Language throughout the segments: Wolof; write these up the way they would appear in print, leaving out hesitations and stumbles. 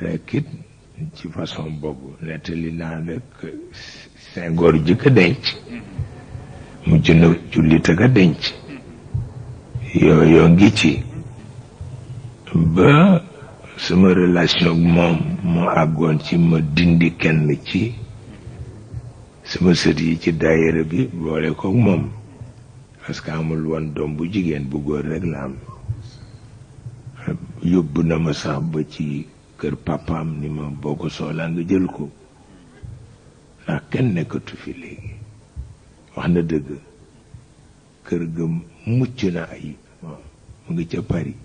rek it ci façon boobu nettali naa rek Senghor jëkk a denc mujj na jullit ak a denc yooyu ngi ci ba sama relation ak moom moo àggoon ci ma dindi kenn ci sama sët yi ci daayira bi boole kook moom parce que amul woon doom bu jigéen bu góor rek la am yóbbu na ma sax ba ci kër papaam ni ma boo ko soxlaa nga jël ko ndax kenn nekkatu fi léegi wax na dëgg kër ga mucc na ayib mu ngi ca Paris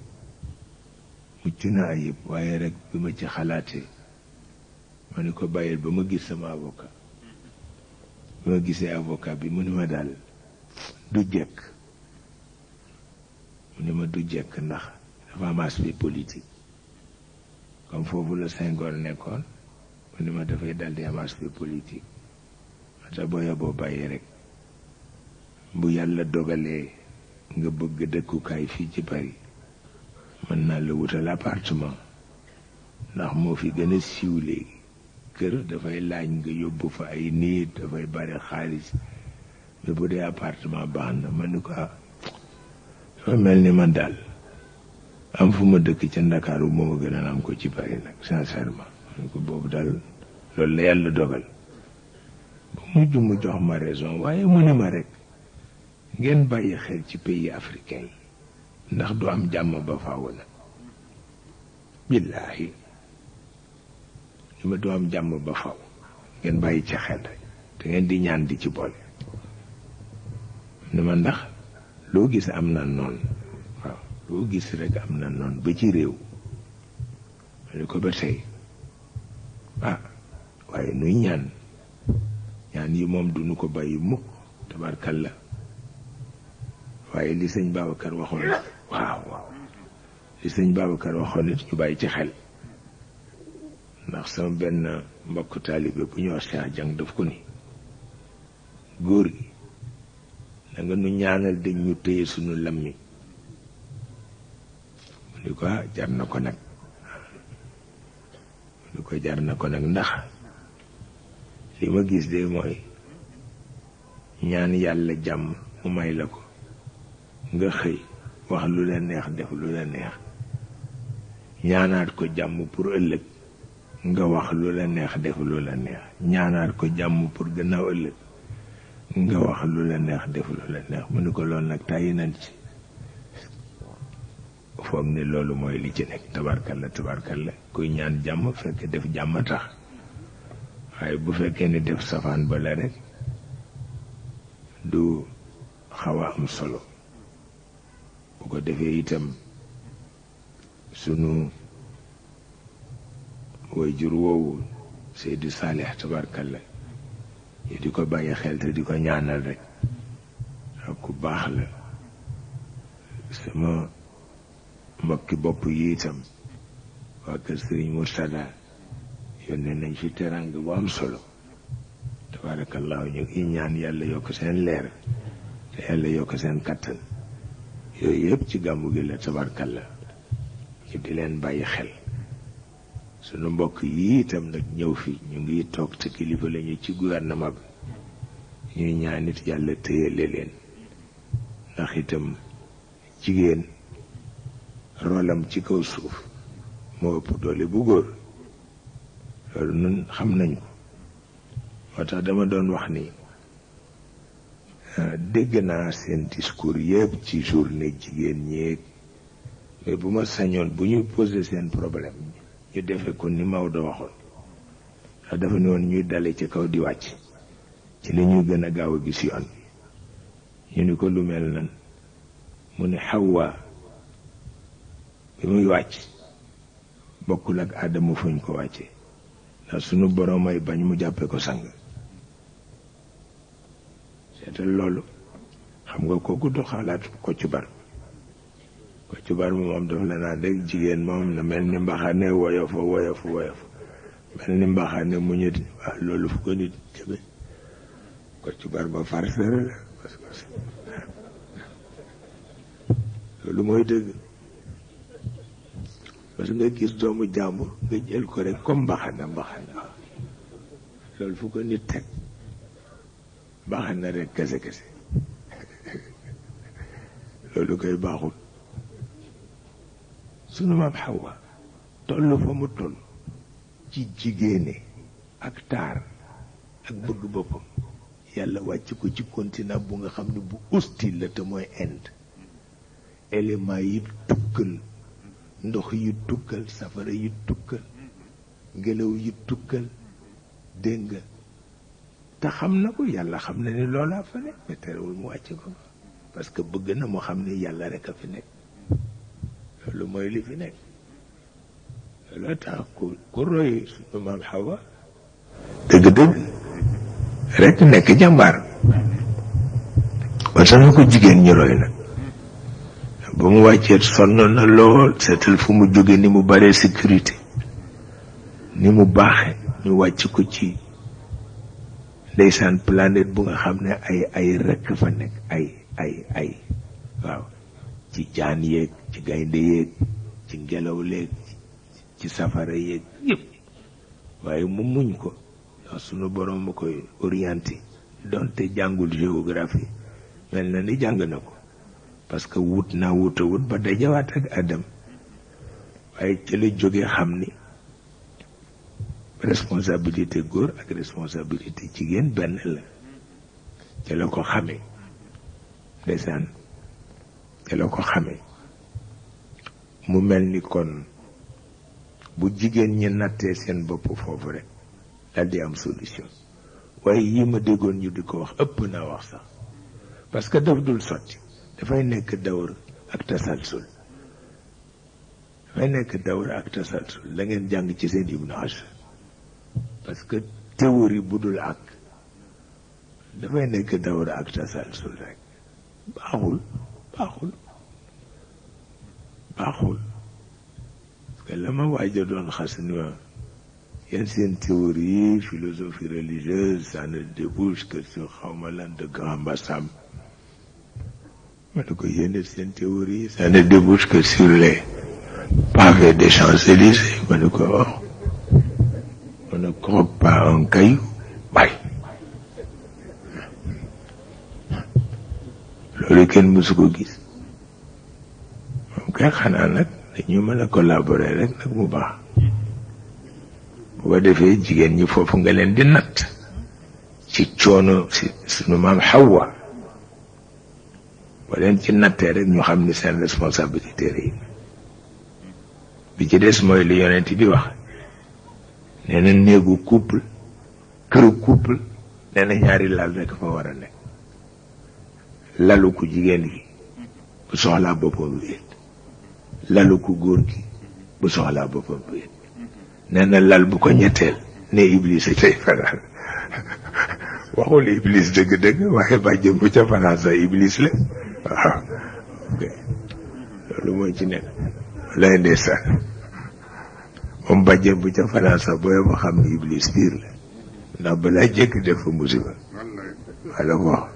mucc na ayib waaye rek bi ma ci xalaatee ma ni ko bàyyil ba ma gis sama avocat bi ma gisee avocat bi mu ni ma daal du jekk mu ni ma du jekk ndax dafa am aspect politique comme foofu la Senghor nekkoon mu ni ma dafay dal di am aspect politique ata booya boo bàyyi rek bu yàlla dogalee nga bëgg dëkkukaay fii ci Paris mën naa la wutal appartement ndax moo fi gën a siiw léegi kër dafay laaj nga yóbbu fa ay nit dafay bari xaalis mais bu dee appartement baax na ma ni ko dafa mel ni man daal am fu ma dëkk ca Ndakaaru moo ma gën a am ko ci Paris nag sincèrement ma ni ko boobu daal loolu la yàlla dogal ba mujj mu jox ma raison waaye mu ne ma rek ngeen bàyyi xel ci pays africain yi ndax du am jàmm ba faaw la billaahi li ma du am jàmm ba faaw ngeen bàyyi ci xel rek te ngeen di ñaan di ci boole ne ma ndax loo gis am na noonu waaw loo gis rek am na noonu ba ci réew ma ne ko ba tey waaye nuy ñaan yi moom duñu ko bàyyi mukk tabarkalla waaye li sëñ Babacar waxoon waaw li sëñ Babacar waxoon it ñu bàyyi ci xel ndax sama benn mbokk taalibe bu ñuy wax Cheikh Jang daf ko ni góor gi da nga nu ñaanal dañ ñu téye suñu lammi mu ni ko jar na ko nag mu ni ko jar na ko nag ndax li ma gis de mooy ñaan yàlla jàmm mu may la ko nga xëy wax lu la neex def lu la neex ñaanaat ko jàmm pour ëllëg nga wax lu la neex def lu la neex ñaanaat ko jàmm pour gannaaw ëllëg nga wax lu la neex def lu la neex mu ni ko loolu nag tàyyi nañ ci foog ne loolu mooy li ci nekk tabarkalla kuy ñaan jàmm fekk def jàmm tax waaye bu fekkee ne def safaan ba la rek du xaw a am solo bu ko defee itam sunu waajur woowu Seydou Saleh tabarkalla yi di ko bàyyi xel te di ko ñaanal rek ak ku baax la sama mbokki bopp yi itam waa kër Sëriñ Murtada yónnee nañ fi teranga bu am solo tabarakallahu ñu ngi ñaan yàlla yokk seen leer te yàlla yokk seen kattan yooyu yëpp ci gàmmu gi la tabarkalla ci di leen bàyyi xel sunu mbokk yi itam nag ñëw fi ñu ngi toog te kilifa lañu ci gouvernement bi ñuy ñaan nit yàlla téyale leen ndax itam jigéen rolam ci kaw suuf moo ëpp doole bu góor loolu nun xam nañ ko moo tax dama doon wax ni dégg naa seen discours yëpp ci journée jigéen ñeeg mais bu ma sañoon bu ñuy posé seen problème ñu defe ko ni Maodo waxoon ndax dafa ne woon ñuy dale ci kaw di wàcc ci li ñuy gën a gaaw a gis yoon bi ñu ni ko lu mel nan mu ne Hawa bi muy wàcc bokkul ak Adama fuñ ko wàccee ndax sunu borom ay bañ mu jàppe ko sang seetal loolu xam nga kooku du xalaat Kocc Barma moom daf la naan rek jigéen moom na mel ni mbaxane woyof mel ni mbaxane mu ñu waaw loolu fu ko nit jëme Kocc Barma farceur la parce que loolu mooy dëgg parce que nga gis doomu jàmbur nga jël ko rek comme mbaxana loolu fu ko nit teg mbaxana rek kese loolu koy baaxul. sunu maam Xawa toll fa mu toll ci jigéene ak taar ak bëgg boppam yàlla wàcc ko ci continent bu nga xam ne bu hostile la te mooy Inde. élément yi tukkal, ndox yi tukkal, safara yi tukkal, ngelaw yi tukkal, dégg nga te xam na ko, yàlla xam na ni loolaa fa nekk mais terewul mu wàcc ko parce que bëgg na mu xam ni yàlla rek a fi nekk. loolu mooy li fi nekk. loolu tax ku roy suñu maam Xawa dëgg-dëgg rek nekk jàmbaar. parce que ko jigéen ñi roy nag ba mu wàccee sonn na lool, seetal fu mu jóge ni mu baree sécurité, ni mu baaxe. ñu wàcc ko ci ndeysaan planète bu nga xam ne ay rekk fa nekk, ay waaw, ci jaan yeeg, ci gaynde yeeg, ci ngelaw leeg, ci safara yeeg yëpp. waaye mu muñ ko ndax sunu borom ma koy orienté, donte jàngul géographie mel na ni jàng na ko, parce que wut naa wuta wut ba dajawaat ak Adam. waaye ci la jóge xam ni responsabilité góor ak responsabilité jigéen benn la. ci la ko xamee ndeysaan, ci la ko xamee. mu mel ni kon bu jigéen ñi nattee seen bopp foofu rek dal di am solution. waaye yi ma déggoon ñu di ko wax ëpp naa wax sax, parce que daf dul sotti. dafay nekk dawr ak tasalsul, dafay nekk dawr ak tasalsul. la ngeen jàng ci seen Ibn Ashar, parce que théorie bu dul ak dafay nekk dawr ak tasalsul rek. baaxul. parce que la ma waaja doon xas ni ma yéen seen théorie philosophie religieuse ça ne débouche que sur xawma lan de grand bassam. ma ne ko yéen seen théorie ça ne débouche que sur les pavés des Champs-Élysées. ma ne ko on ne croque pas un caillou. bay loolu kenn mësu ko gis. moom kay xanaa nag dañu mën a collaborer rek nag mu baax. bu ko defee jigéen ñi foofu nga leen di natt ci coono si sunu maam Xawa. ba leen ci nattee rek ñu xam ni seen responsabilité yi. bi ci des mooy li yonent bi wax, nee na néegu couple, këru couple, nee na ñaari lal rek fa war a nekk. lalu ku jigéen gi bu soxlaa boppam wéet, lalu ku góor gi bu soxlaa boppam wéet. nee na lal bu ko ñetteel ne Iblis a tey fanaan. waxul Iblis dëgg-dëgg, waaye bàjjen bu ca fanaan sax Iblis la. waaw ok loolu mooy ci nekk lay ndeysaan. moom bàjjen bu ca fanaan sax booy ba xam ni Iblis biir la, ndax balaa jëkk def fa musiba. wala ko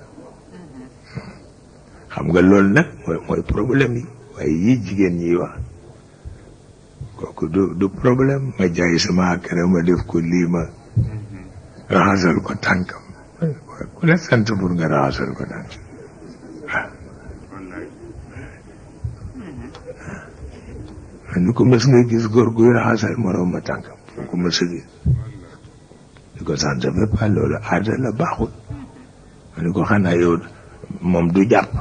xam nga loolu nag mooy problème yi. waaye yii jigéen ñiy wax kooku du problème. ma jaay sama akara ma def ko lii, ma raxasal ko tànkam. ku la sant pour nga raxasal ko tànkam. ni ko mës nga gis góor guy raxasal moroom ma tànkam, fu ko mës a gis. ni ko ça ne fait pas, loolu aada la, baaxul. ma ni ko xanaa yow moom du jàpp.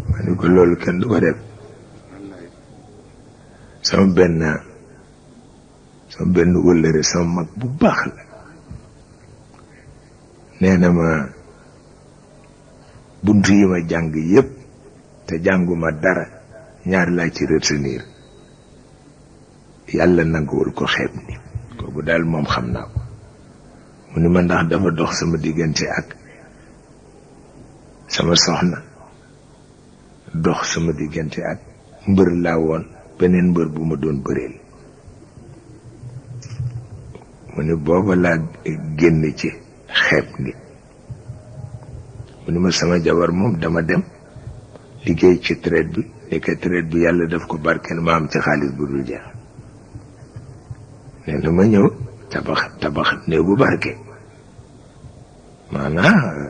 ma ni ko loolu kenn du ko def. sama benn wëllëre sama mag bu baax la, nee na ma buntu yi ma jàng yépp te jànguma dara, ñaar laa ci retenir. yàlla nanguwul ko xeeb ni kooku daal moom xam naa ko. mu ni ma ndax dafa dox sama diggante ak sama soxna, dox sama diggante ak mbër laa woon, beneen mbër bu ma doon bëreel. mu mu ni booba laa génn ci xeeb nit. mu ni ma sama jabar moom dama dem liggéey ci traite bi nekk traite bi yàlla daf ko barkeel ma am ci xaalis bu dul jeex. nee na ma ñëw tabax néegu barke maanaam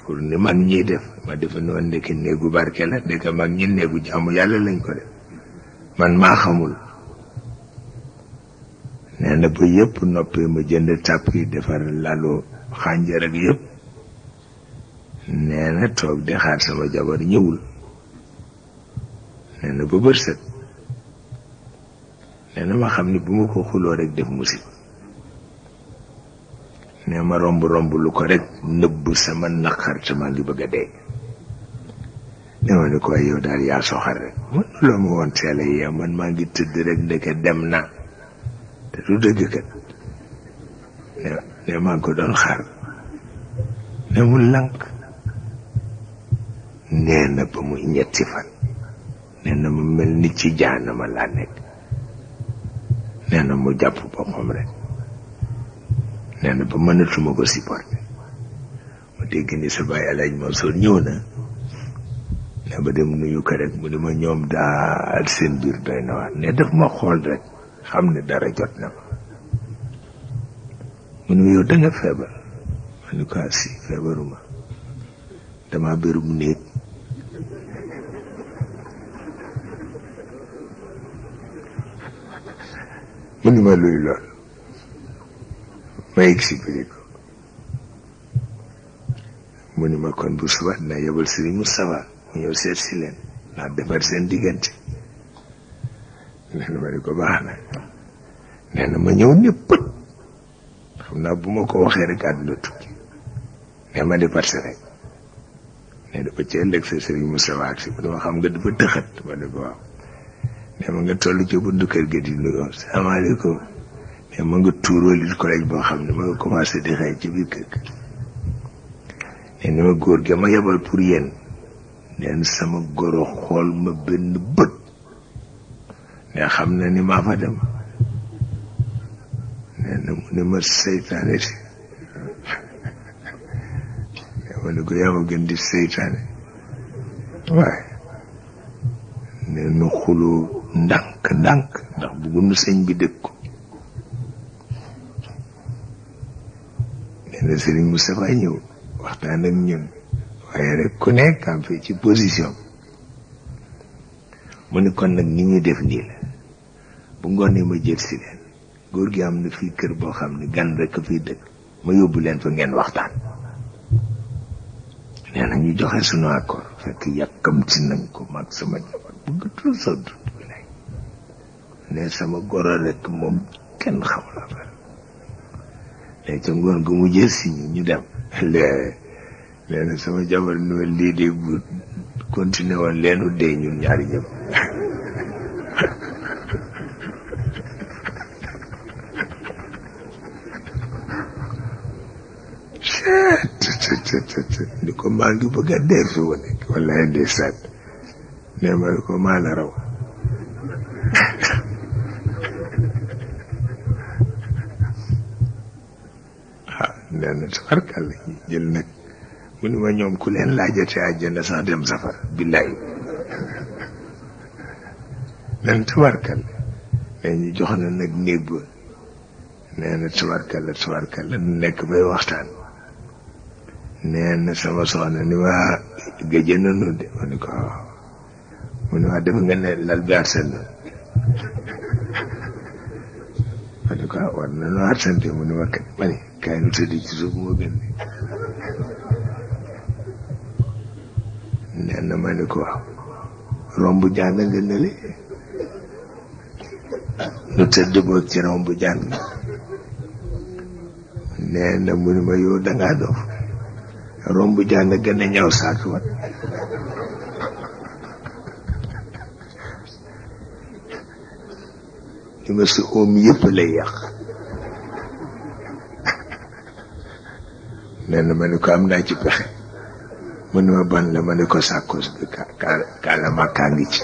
pour ni mag ñiy def ma defe noonu nekk néegu barke la ndeke mag ñi néegu jaamu yàlla lañ ko def man maa xamul. nee na ba yëpp noppee ma jënd tàpp yi defar lalu xànjar ak yëpp. nee na toog di xaar sama jabar ñëwul. nee na ba bër set. nee na ma xam ni bu ma ko xuloo rek def musiba. nee ma romb lu ko rek nëbb sama naqar te maa ngi bëgg a dee. nee ma ni ko yow daal yaa soxar rek man loo ma woon teel a yee man maa ngi tëdd rek ndeke dem na te du dëgg kat. nee maa ngi ko doon xaar. nee mu lànk. nee na ba muy ñetti fan. nee na mu mel ni ci jaanama laa nekk. nee na mu jàpp boppam rek. nee na ba mënatuma ko supporter. ma dégg ni sa baay Alaaji Mansour ñëw na. ne ba dem nuyu ko rek mu ni ma ñoom daal seen biir doy na waar ne daf ma xool rek xam ne dara jot na ma. mu ni ma yow da nga feebar. ma ni ko si feebaruma dama bérum néeg. mu ni ma luy lool ma expliqué ko. mu ni ma kon bu suba na yebal Serigne Moustapha mu ñëw seet si leen ndax defar seen diggante. nee na ma ni ko baax na. nee na ma ñëw ñëpp xam naa bu ma ko waxee rek àdduna tukki. nee ma di parce rek. nee na ba ci ëllëg sa Serigne Moustapha ak si mu ne ma xam nga dafa tëxat ma ne ko waaw. nee ma nga toll ci buntu kër gi di nuyoo salaamaaleykum. nee ma nga tuuroo li collège boo xam ne ma nga commencé di xëy ci biir kër gi. nee na ma góor gi ma yebal pour yéen. neen sama goro xool ma benn bët. ne xam na ni maa fa dem. nee na mu ne ma seytaane si. nee ma ne ko yaa ma gën di seytaane. waaye. nee na xuloo ndànk ndax bëggunu sëñ bi dëkk ko. nee na Serigne Moustapha ñëw waxtaan ak ñun. waaye rek ku nekk am fii ci position. mu ne kon nag ni ñuy def nii la bu ngoonee ma jël si leen góor gi am na fii kër boo xam ne gan rek a fiy dëkk ma yóbbu leen fa ngeen waxtaan. nee na ñu joxe sunu accord fekk yàkkamti nañ ko mag sama jabar bëggatul sa dund lay ne sama goro rek moom kenn xamul affaire ne ca ngoon gu mu jël si ñu dem nee na sama jabar ni ma lii de bu continué woon leenu dee ñun ñaari ñëpp. ni ko maa ngi bëgg a dee fi mu nekk wallaay ndeysaan. nee ma ne ko maa la raw. nee na tabarkàlla ñu jël nag mu ni ma ñoom ku leen laajate àjjana sax dem safara billaay. nen tabarkàlla nee ñu jox na nag néeg ba. nee na tabarkàlla nekk bay waxtaan. nee na sama soxna ni waa gëjë nanu de ma ni ko waaw. mu ni waa def nga ne lal bi arsen na. ma ni ko war na nu arsente mu ni ma kat ma ni kaay nu tëddi ci suuf moo gën de. nee na ma ni ko waaw romb jàng nga nele nu tëdd boog ci romb jàng. nee na mu ni ma yow dangaa dof romb jàng gën a ñaw saak wat. li ma sa oom yëpp lay yàq. nee na ma ni ko am naa ci pexe. mu ne ma ban la ma ne ko sàkkos bi kaala ma kaa ngi ci.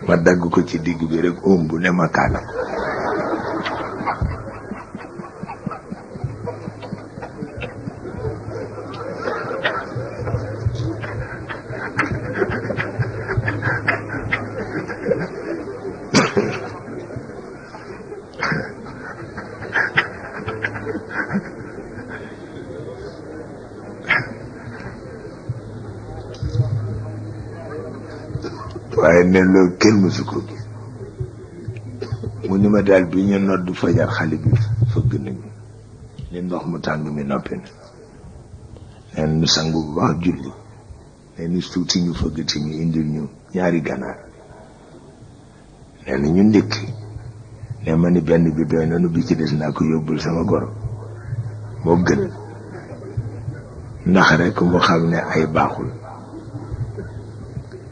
ma dagg ko ci digg bi rek oom bu ne ma kaala ko. waaye ne loolu kenn mësu ko gis mu ni ma daal bi ñu noddu fajar xale bi fëgg nañu ni ndox mu tàng mi noppi na neen nu sangu bu baax julli nee ni tuuti ñu fëggati ñu indil ñu ñaari ganaar nee na ñu ndékki ne ma ni benn bi doy nanu bi ci des naa ko yóbbul sama goro moo gën ndax rek mu xam ne ay baaxul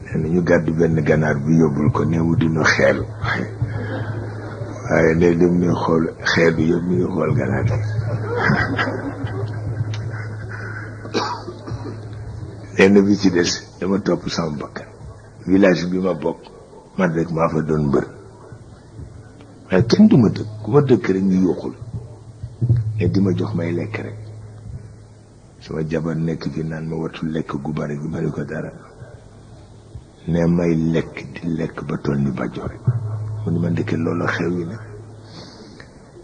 nee na ñu gàddu benn ganaar bi yóbbul ko neewu dinu xeelu waaye ne lim ni xool xeelu yëpp mi ngi xool ganaar bi nee na bi ci des dama topp sama bakkan village bi ma bokk man rek maa fa doon mbër waaye kenn du ma dëkk ku ma dëkk rek ñu yuuxul ne di ma jox may lekk rek sama jabar nekk fi naan ma wattul lekk gu bari gi ma ne ko dara ne may lekk di lekk ba toll ni bàjjo rek mu ni ma ndeke loolu xew yi nag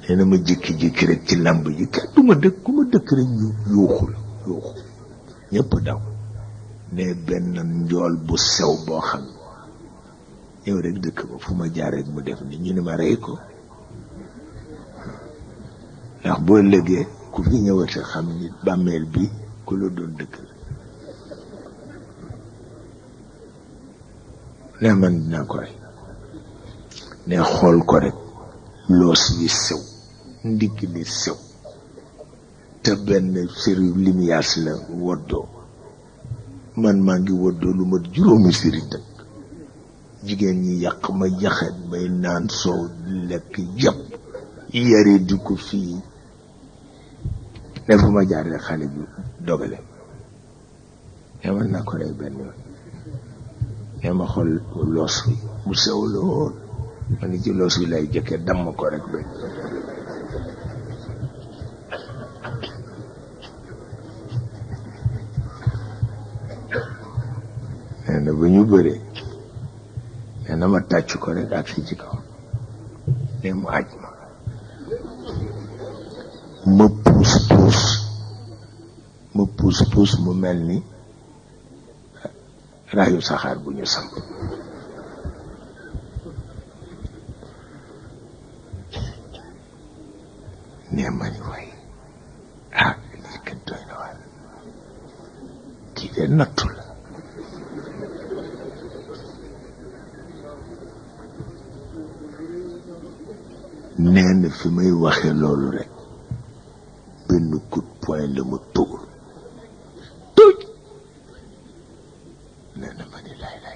nee na ma jékki-jékki rek ci làmb yi kenn du ma dëkk ku ma dëkk rek ñu yuuxul ñëpp daw ne benn njool bu sew boo xam ñëw rek dëkk ba fu ma jaar rek mu def ni ñu ni ma rey ko ndax boo lëgee ku fi ñëwate xam ni bàmmeel bi ku la doon dëkk la ne man dinaa ko rey ne xool ko rek loos yi sew ndigg li sew te benn séri limiyaas la woddoo man maa ngi woddoo lu mat juróomi séri dëkk jigéen ñi yàq ma yaxet may naan soow lekk yëpp yare di ko fii ne fu ma jaaree xale bi dogale ne man naa ko rey benn yoon ne ma xool loos wi mu sew lool ma ni ci loos wi lay jëkke damm ko rek ba nee na ba ñu bëree nee na ma tàcc ko rek ak si ci kaw ne mu aj ma puus mu mel ni rayu saxaar bu ñu samp ne ma ni way lii kat doy na waar kii de nattu la nee na fi may waxee loolu rek benn coup de poing la ma tugul tuj nee na ma ni lay la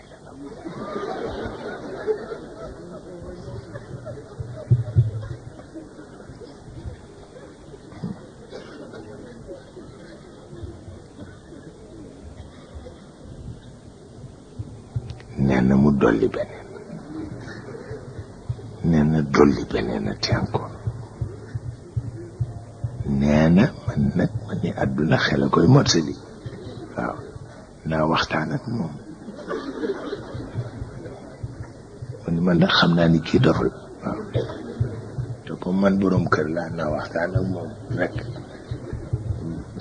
nee na mu dolli beneen nee na dolli beneen a teenkoon nee na man nag ma ni àdduna xel a koy mottali waaw naa waxtaan ak moom man man nag xam naa ni kii doful waaw te comme man boroom kër laa naa waxtaan ak moom rek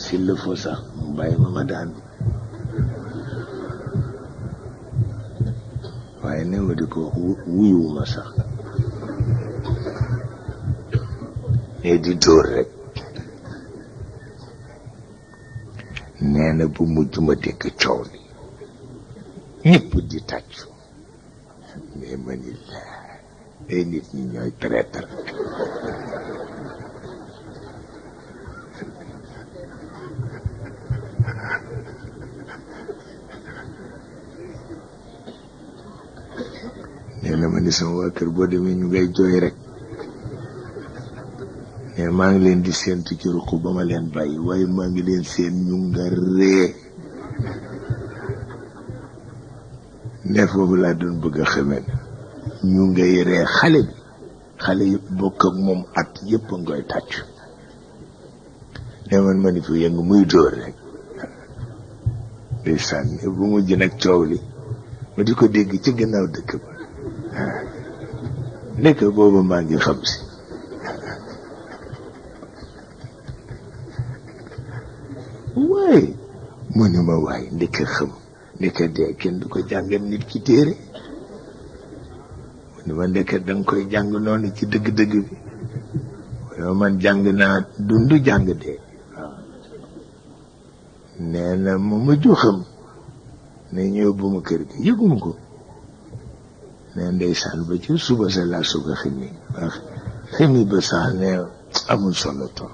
s'il le faut sax mu bàyyi ma daan waaye ne ma di ko wuyuwuma sax ne di dóor rek nee na bu mujj ma dégg coow li ñëpp di tàccu mais ma ni ay nit ñi ñooy traître nee na ma ni sama waa kër boo demee ñu ngay jooy rek ne maa ngi leen di séentu ci ruq ba ma leen bàyyi waaye maa ngi leen seen ñu nga ree ne foofu laa doon bëgg a xamee ñu ngay ree xale yëpp bokk ak moom at yëpp a ngoy tàcc ne man ma ni fi yëngu muy dóor rek ndeysaan ne bu mujj nag coow li ma di ko dégg ci gannaaw dëkk ba nekk booba maa ngi xam si waaye mu ne ma waay ndeke xam ndeke dee kenn du ko jàngal nit ki téere ni ma ndekk danga koy jàng noonu ci dëgg-dëgg bi yow man jàng naa dund jàng dee waaw nee na ma joxam ne ñëw bu ma kër gi yëguma ko ne ndeysaan ba ci suba sa laa suga ximi wax ximi ba sax ne amul solo toog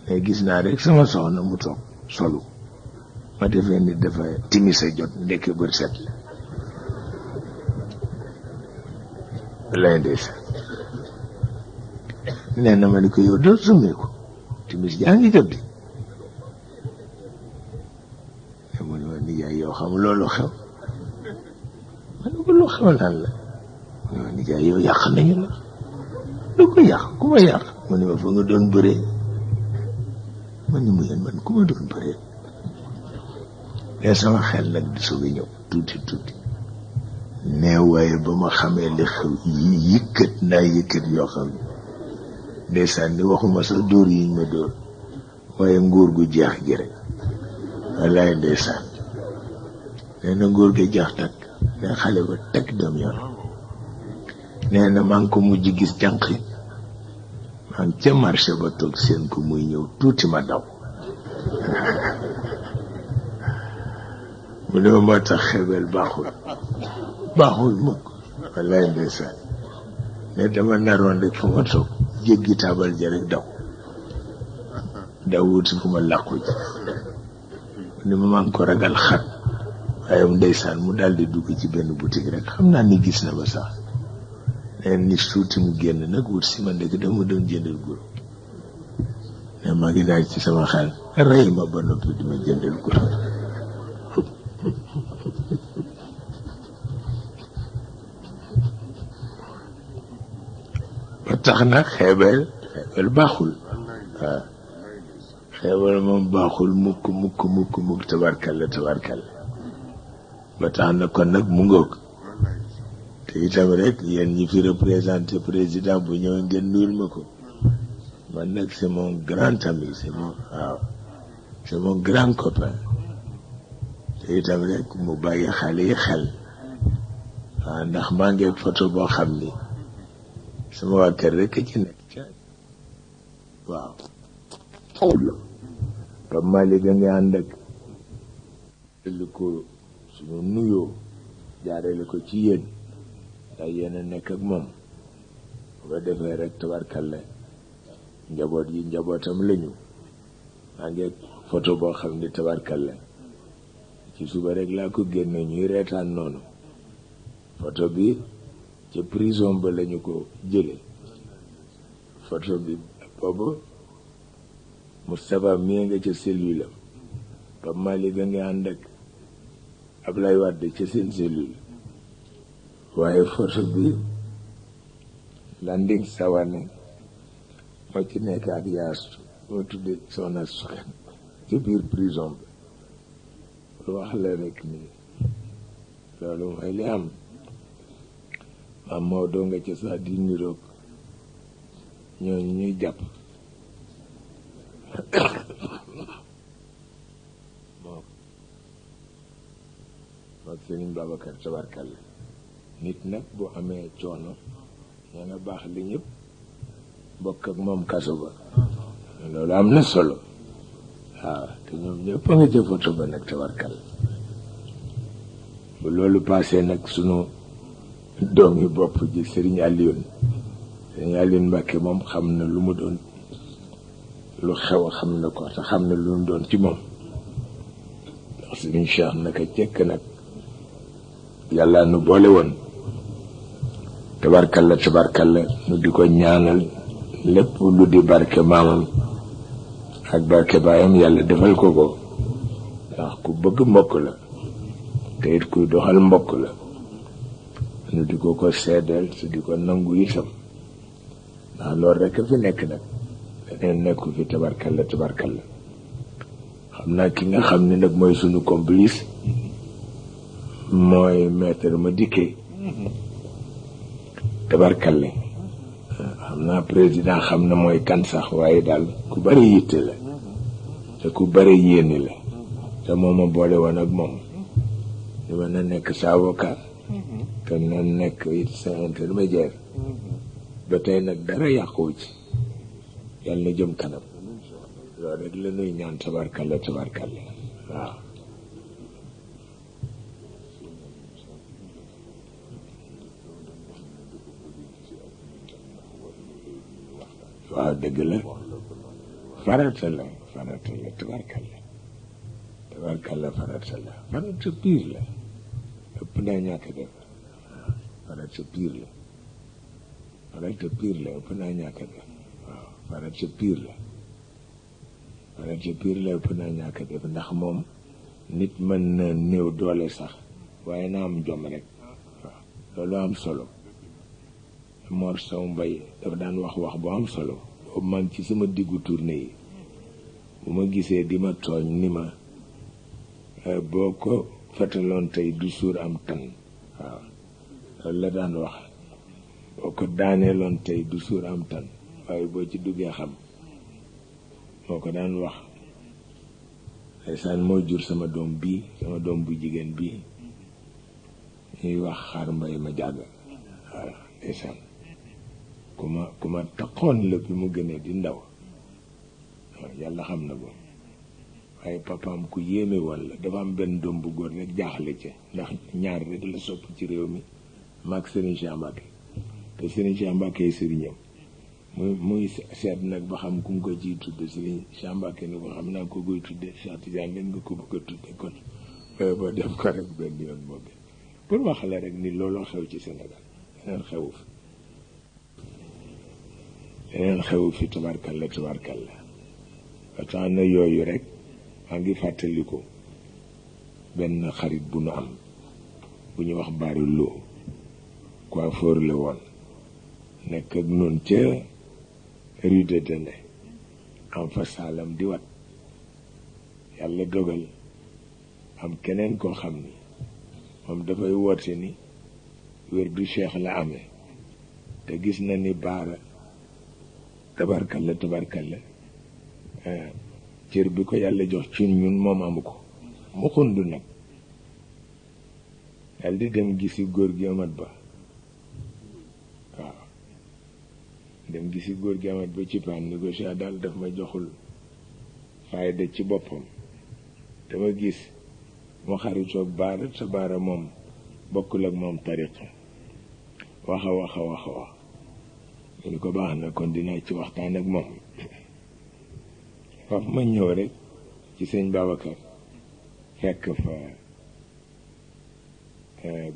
mais gis naa rek sama soxna mu toog solu ma defee ni dafa timis a jot ndekk bët set la lay ndeysaan nee na ma ni ko yow doo sumee ko timis jaa ngi jot di te mu ne ma nijaay yow xam loolu xew ma ne ko lu xew lan la mu ne ma nijaay yow yàq nañu la lu ko yàq ku ma yàq mu ne ma fa nga doon bëree ma ni mu yéen man ku ma doon bëree mais sama xel nag di soog a ñëw tuuti ne waaye ba ma xamee li xew yëkkat naa yëkkat yoo xam ne ndeysaan ni waxuma sax dóor yiñ ma dóor waaye nguur gu jeex gi rek wallaay ndeysaan nee na nguur gi jeex takk ne xale ba takk doom yoon nee na maa ngi ko mujj gis jànq maa ngi ca marché ba toog seen ko muy ñëw tuuti ma daw mu ne ma moo tax xebel baaxul mukk wallaay ndeysaan ne dama naroon rek fu ma toog jéggi taabal ja rek daw wuti fu ma làqu ji ni ma maa ngi ko ragal xat waaye ndeysaan mu daal di dugg ci benn boutique rek xam naa ni gis na ba sax neen ni suuti mu génn nag wut si ma ndekk dama doon jëndal guro ne maa ngi daal ci sama xel rey ma ba noppi di ma jëndal guro ba tax nag xeebel baaxul waaw xeebel moom baaxul mukk tabarkalla ba tax na kon nag mu ngoog te itam rek yéen ñi fi représenté président bu ñëw ngeen nuyul ma ko man nag c'est mon grand ami c'est mon grand copain te itam rek mu bàyyi xale yi xel waaw ndax maa ngi photo boo xam ni sama waa kër rek ci nekk waaw Pape Malick a ngi ànd ak li ko suñu nuyoo jaarale ko ci yéen ndax yéen a nekk ak moom ba defee rek tabarkalla njaboot yi njabootam lañu maa ngi photo boo xam ni tabarkalla ci suba rek laa ko génne ñuy reetaan noonu photo bi ca prison ba lañu ko jële photo bi boobu Moustapha mii nga ca cellule am Pape Malick a ngi ànd ak Ablaye Wade ca seen cellule waaye photo bi Landing Savané moo ci nekk ak yaastu moo tudde soxna sukan ci biir prison bi lu wax la rek ni loolu mooy li am maam Maodo nga ca sax di niroog ñooñu ñuy jàpp moom Serigne Babacar tabarkalla nit nag bu amee coono ña nga baax li ñëpp bokk ak moom kaso ba loolu am na solo waaw te ñoom ñëpp a nga ca photo ba nag tabarkalla bu loolu passé nag sunu doomi bopp ji Serigne Alioune Mbacke moom xam na lu mu doon lu xew xam na ko te xam na lu mu doon ci moom ndax Serigne Cheikh naka jekk nag yàlla nu boole woon tabarkalla nu di ko ñaanal lépp lu di barke maamam ak barke baayam yàlla defal ko ndax ku bëgg mbokk la te it kuy doxal mbokk la nu di ko seedeel su di ko nangu itam ndax loolu rek a fi nekk nag leneen nekku fi tabarkalla xam naa ki nga xam ne nag mooy sunu complice mooy maître ma dikkee tabarkalla xam naa président xam na mooy kan sax waaye daal ku bari yitte la te ku bari yéene la te moom ma boole woon ak moom di ma na nekk sa avocat te na nekk it sa intermédiaire ba tey nag dara yàquwu ci yàlla na jëm kanam loolu rek la nuy ñaan tabarkalla tabarkalla waaw waaw dëgg la farata la tabarkalla farata la farata piir la ëpp naa ñàkk def farata piir la ëpp naa ñàkk def waaw farata piir la ëpp naa ñàkk def ndax moom nit mën na néew doole sax waaye na am jom rek waaw loolu am solo Mor Sow Mbaye dafa daan wax bu am solo boobu man ci sama diggu tournée yi bu ma gisee di ma tooñ ni ma boo ko fetaloon tey du suur am tan waaw loolu la daan wax boo ko daaneeloon tey du suur am tan waaye boo ci duggee xam moo ko daan wax ndeysaan moo jur sama doom bu jigéen bii ñuy wax Xaar Mbay ma jàgg waaw ndeysaan ku ma taxoon la bi mu gënee di ndaw waaw yàlla xam na ko waaye papaam ku yéeme woon la dafa am benn doom bu góor rek jaaxle ci ndax ñaar rek la sopp ci réew mi maag Serigne Cheikh Mbacké te Serigne Cheikh Mbacké yi sëriñam muy seet nag ba xam ku mu ko ciy tudde Serigne Cheikh Mbacké ni ko xam naa ko koy tudde Cheikh Tidiane leen nga ko bëgg a tudde kon ba def ko rek benn yoon boobu pour wax la rek ni looloo xew ci Sénégal leneen xewu fi tabarkalla ba tax na yooyu rek maa ngi fàttaliku benn xarit bu nu am bu ñu wax Bari Lo coiffeur la woon nekk ak noonu ca rue de Dene am fa saalam di wat yàlla dogal am keneen koo xam ni moom dafay woote ni wér du cheikh la amee te gis na ni Baara tabarkalla cër bi ko yàlla jox ci ñun moom amu ko mu xund nag dal di dem gisi góor gi amat ba waaw dem gisi góor gi amat ba ci paan ni ko Cheikh daal daf ma joxul fayda ci boppam dama gis mu xaritoog Baara te Baara moom bokkul ak moom tariqa wax ñu ko baax na kon dinaa ci waxtaan ak moom wax ma ñëw rek ci sëñ Babacar fekk fa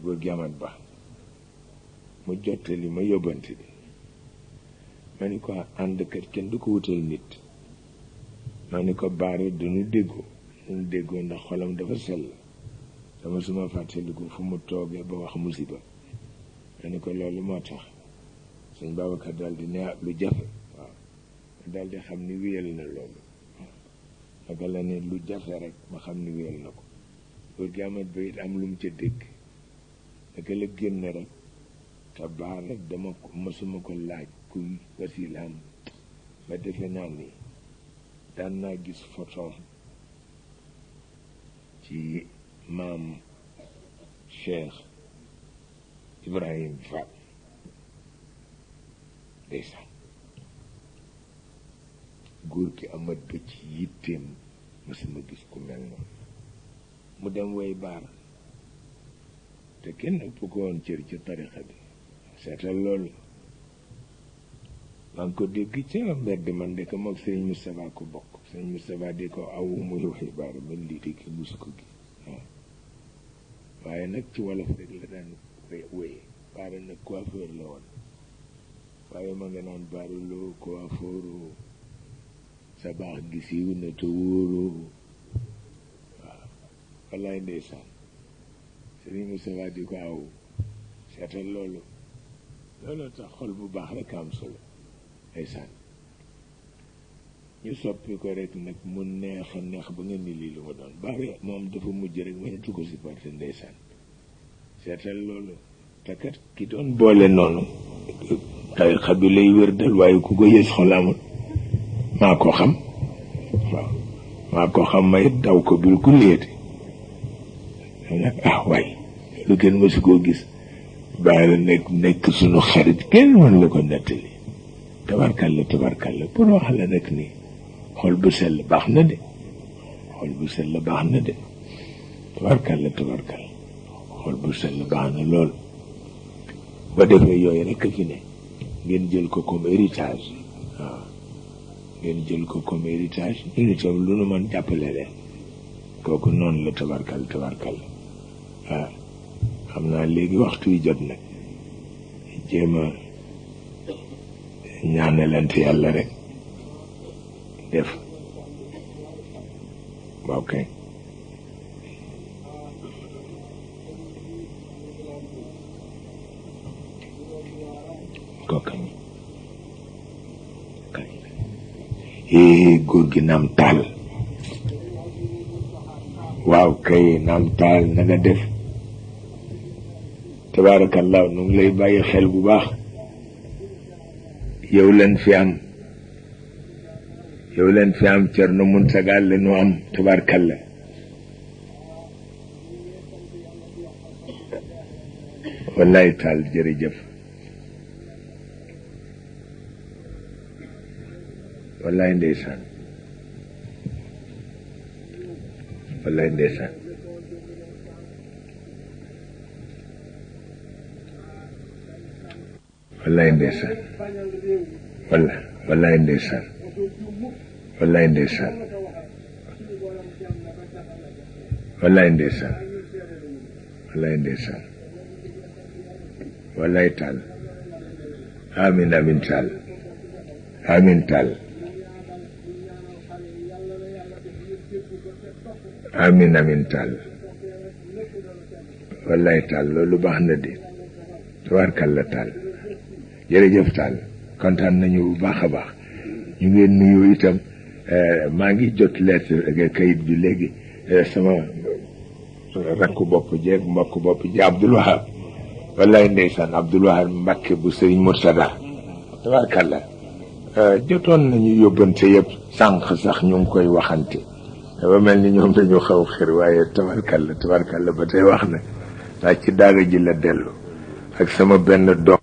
góor gi amat ba mu jottali ma yóbbante bi ma ni ko ànd kat kenn du ko wutal nit ma ni ko Baara duñu déggoo ndax xolam dafa sell dama suma fàttaliku fu mu toogee ba wax musiba ma ni ko loolu moo tax sëñ Babacar daal di ne lu jafe waaw daal di xam ni wéyal na loolu naka la ne lu jafe rek ma xam ni wéyal na ko góor gi amat ba it am lu mu ca dégg naka la génn rek te Baara dama ko mësuma ko laaj kuy wasilaam ma defe naa ni daan naa gis photo ci maam Cheikh Ibrahim Fall ndeysaan góor gi amat ba ci yitteem mësuma gis ku mel noonu mu dem way Baara te kenn ëpp ko woon cër ci tarixa bi seetal loolu maa ngi ko dégg ci mbedd man de ko moog sëñ Moustapha ko bokk sëñ Moustapha di ko awu muy way Baara man lii de kenn musu ko gis waaw waaye nag ci wolof rek la daan wéye Baara nag coiffeur la woon waaye ma nga naan Baara Lo coiffeur sa baax gi siiw na te wóoru waaw wallaay ndeysaan sëriñ Moustapha di ko aw seetal loolu tax xol bu baax rek am solo ndeysaan ñu soppi ko rek nag mu neex ba nga ni lii lu ma doon Baara moom dafa mujj rek mënatu ko supporter ndeysaan seetal loolu te kat ki doon boole noonu tarixa bi lay wér dal waaye ku ko yës xol amul maa ko xam waaw maa ko xam may daw ko bil ku léete waay lu kenn mësu koo gis bàyyi la nekk suñu xarit kenn mën la ko nettali tabarkalla pour wax la rek ni xol bu sell baax na de xol bu sell baax na de tabarkalla xol bu sell baax na lool ba defee yooyu rek fi ne ngeen jël ko comme héritage waaw ngeen jël ko comme héritage ñun itam lu nu mën jàppale leen kooku noonu la tabarkalla waaw xam naa léegi waxtu wi jot nag jéem a ñaanalante yàlla rek def ok kooka góor gi naam taal waaw kay naam taal na nga def tabaarakallaa nu ngi lay bàyyi xel bu baax yow leen fi am Cerno Muntaga la nu am tabaarakallaa wallaay taal jërëjëf wallaay ndeysaan wallaay ndeysaan wallaay ndeysaan wallaay ndeysaan wallaay ndeysaan wallaay ndeysaan wallaay ndeysaan wallaay taal amin taal amin taal amin taal wallaay taal loolu baax na de tabaarkalla taal jërëjëf taal kontaan nañu bu baax a baax ñu ngeen nuyoo itam maa ngi jot lettre kayit bi léegi sama rakku bopp jeeg mbokk bopp ji Abdoul Wahab wallaay ndeysaan Abdoul Wahab Mbàkke bu Sëriñ Murtada tabaarkalla jotoon nañu yóbbante yëpp sànq sax ñu ngi koy waxante dafa mel ni ñoom dañu xaw xër waaye tabaarkalla ba tey wax na daa ci daaga ji la dellu ak sama benn doom